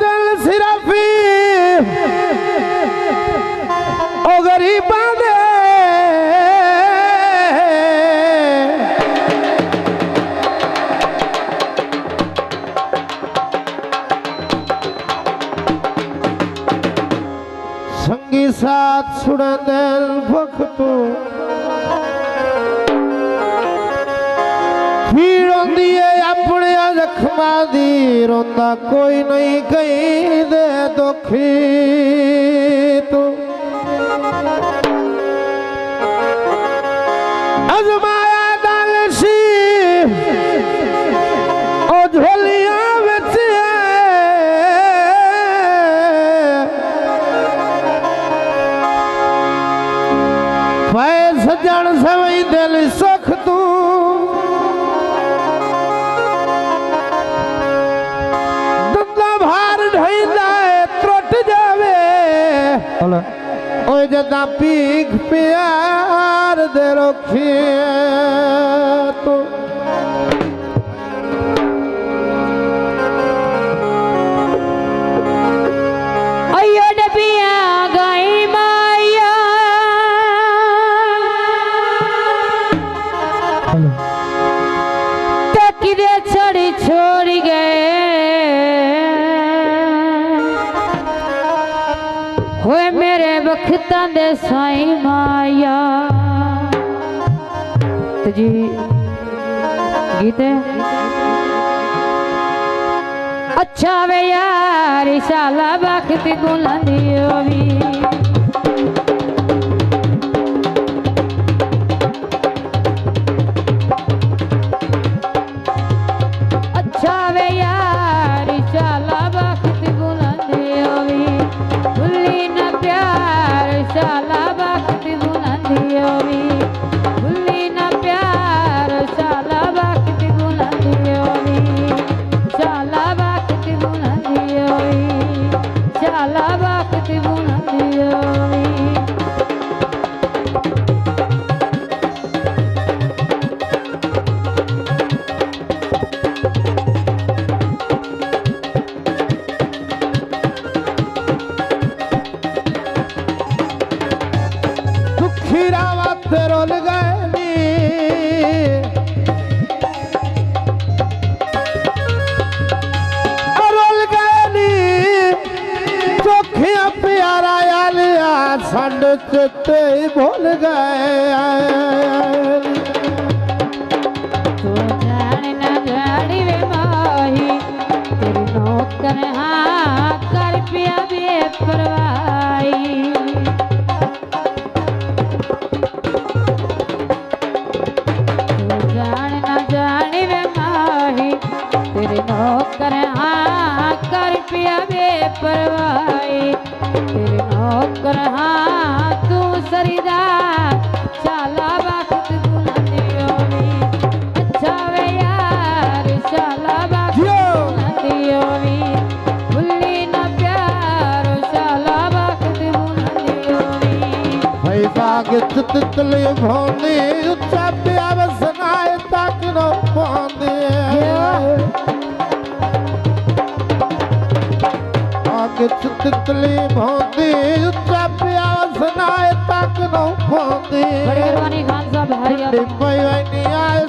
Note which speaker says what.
Speaker 1: दिल सिरफी ओ गरीबा दे संगी साथ सुना दिल भक्तू फिर रोंदी है अपने जख्मा दी रोंदा कोई नहीं कहीं दे दुखी तू अजमाया दालसी ओ झोलियां विच फैस जन सवई दिल सुख तू दुंदा भार ढईंदा त्रुट जावे ओए जदा पीख प्यार दे रखिए तू
Speaker 2: अयो नबिया गाई माया किदे छड़ी छोड़ गए होए मेरे बखतां दे साई माया तो जी गीत है अच्छा वे यार शाला बखत बुलंदी होवी
Speaker 1: रोल गए रोल गए चोखिया प्यारा लिया संड चिट्टे भूल गए
Speaker 2: तो जान न जानी वे माही तेरी नौकर हाँ कर पिया बेपरवाही नौकर हाँ कर पिया बेपरवाही तेरे नौकर हाँ तू सरीदार शाला बखत बुलंदी होवी अच्छा वे यार शाला बखत बुलंदी होवी भुल्ली न प्यार शाला बखत बुलंदी होवी
Speaker 1: भाई बाग तितली भोंदी उच्चा पिया बसनाए तक न भोंदी तितली भोंदी उच्चा प्यास नाए तक न भोंदी
Speaker 2: बड़े खान साहब हरिया
Speaker 1: डिम्बई वैनी आए